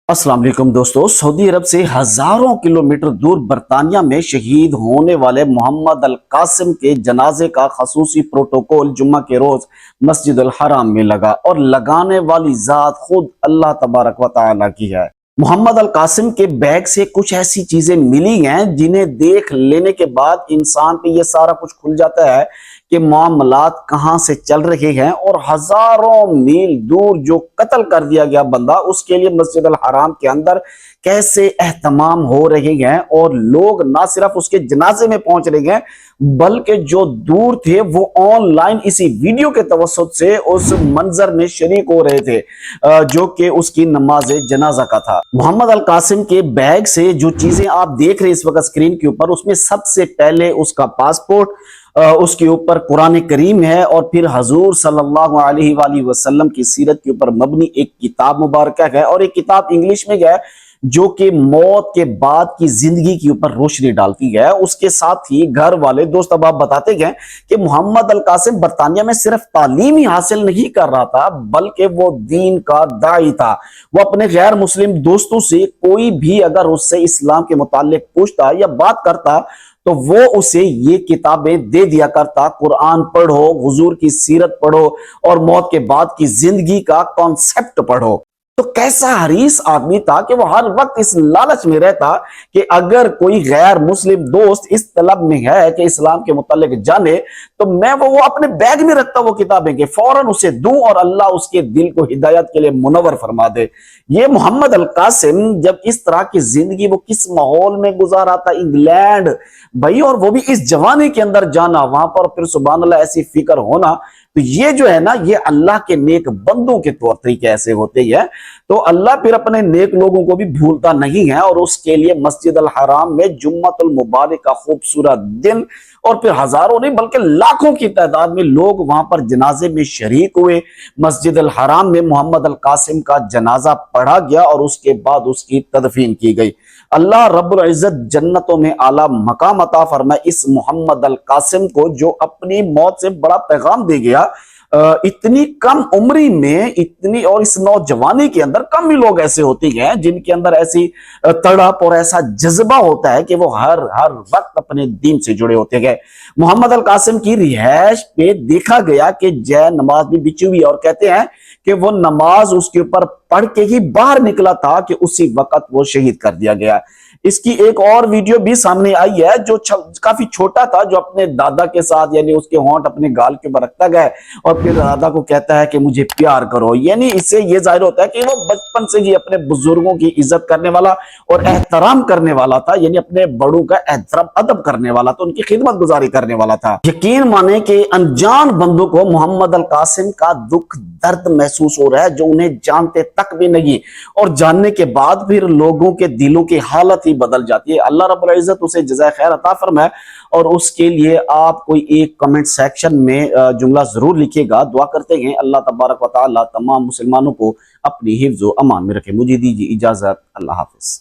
अस्सलाम वालेकुम दोस्तों। सऊदी अरब से हजारों किलोमीटर दूर बरतानिया में शहीद होने वाले मोहम्मद अल कासिम के जनाजे का खसूसी प्रोटोकॉल जुम्मा के रोज मस्जिद अल हराम में लगा और लगाने वाली जात खुद अल्लाह तबारक व तआला की है। मोहम्मद अल कासिम के बैग से कुछ ऐसी चीजें मिली हैं जिन्हें देख लेने के बाद इंसान पे ये सारा कुछ खुल जाता है कि मामलात कहां से चल रहे हैं और हजारों मील दूर जो कत्ल कर दिया गया बंदा उसके लिए मस्जिद अल हराम के अंदर कैसे एहतमाम हो रहे हैं और लोग ना सिर्फ उसके जनाजे में पहुंच रहे हैं बल्कि जो दूर थे वो ऑनलाइन इसी वीडियो के तवस्सुत से उस मंजर में शरीक हो रहे थे जो कि उसकी नमाज जनाजा का था। मोहम्मद अल कासिम के बैग से जो चीजें आप देख रहे हैं इस वक्त स्क्रीन के ऊपर, उसमें सबसे पहले उसका पासपोर्ट, उसके ऊपर कुरान करीम है और फिर हजूर सल्लल्लाहु अलैहि वसल्लम की सीरत के ऊपर मबनी एक किताब मुबारक है और एक किताब इंग्लिश में है जो कि मौत के बाद की जिंदगी के ऊपर रोशनी डालती है। उसके साथ ही घर वाले दोस्त अब आप बताते गए कि मोहम्मद अल कासिम बरतानिया में सिर्फ तालीम ही हासिल नहीं कर रहा था बल्कि वो दीन का दाई था। वो अपने गैर मुस्लिम दोस्तों से कोई भी अगर उससे इस्लाम के मुतालिक पूछता या बात करता तो वो उसे ये किताबें दे दिया करता, कुरान पढ़ो, हुजूर की सीरत पढ़ो और मौत के बाद की जिंदगी का कॉन्सेप्ट पढ़ो। तो कैसा हरीस आदमी था कि वो हर वक्त इस लालच में रहता कि अगर कोई गैर मुस्लिम दोस्त इस तलब में है कि इस्लाम के मुतालिक जाने तो मैं वो अपने बैग में रखता वो किताबें के फौरन उसे दूं और अल्लाह उसके दिल को हिदायत के लिए मुनव्वर फरमा दे। ये मोहम्मद अल कासिम जब इस तरह की जिंदगी वो किस माहौल में गुजारा था, इंग्लैंड भाई, और वो भी इस जवानी के अंदर जाना, वहां पर फिर सुभान अल्लाह ऐसी फिक्र होना, तो ये जो है ना ये अल्लाह के नेक बंदों के तौर तरीके ऐसे होते हैं। तो अल्लाह फिर अपने नेक लोगों को भी भूलता नहीं है और उसके लिए मस्जिद अल हराम में जुम्मतुल मुबारक का खूबसूरत दिन और फिर हजारों नहीं बल्कि लाखों की तादाद में लोग वहां पर जनाजे में शरीक हुए। मस्जिद अल हराम में मोहम्मद अल कासिम का जनाजा पढ़ा गया और उसके बाद उसकी तदफीन की गई। अल्लाह रब्बुल इज्जत जन्नतों में आला मकाम अता फरमाए इस मोहम्मद अल कासिम को जो अपनी मौत से बड़ा पैगाम दे गया। इतनी कम उम्री में इतनी और इस नौजवानी के अंदर कम ही लोग ऐसे होते हैं जिनके अंदर ऐसी तड़प और ऐसा जज्बा होता है कि वो हर हर वक्त अपने दीन से जुड़े होते हैं। मोहम्मद अल कासिम की रिहाइश पे देखा गया कि जय नमाज भी बिछी हुई और कहते हैं कि वो नमाज उसके ऊपर पढ़ के ही बाहर निकला था कि उसी वक्त वो शहीद कर दिया गया। इसकी एक और वीडियो भी सामने आई है जो काफी छोटा था, जो अपने दादा के साथ यानी उसके होंठ अपने गाल के ऊपर रखता गया और फिर दादा को कहता है कि मुझे प्यार करो। यानी इससे ये जाहिर होता है कि वो बचपन से ही अपने बुजुर्गों की इज्जत करने वाला और एहतराम करने वाला था, यानी अपने बड़ों का एहतराम अदब करने वाला था, उनकी खिदमत गुजारी करने वाला था। यकीन माने कि अनजान बंदों को मोहम्मद अल कासिम का दुख दर्द महसूस हो रहा है जो उन्हें जानते तक भी नहीं और जानने के बाद फिर लोगों के दिलों की हालत ही बदल जाती है। अल्लाह रब्बुल इज्जत उसे जज़ाए खैर अता फरमाए और उसके लिए आप कोई एक कमेंट सेक्शन में जुमला जरूर लिखिएगा। दुआ करते हैं अल्लाह तबारक व तआला तमाम मुसलमानों को अपनी हिफ्ज़ व अमान में रखे। मुझे दीजिए इजाजत, अल्लाह हाफिज।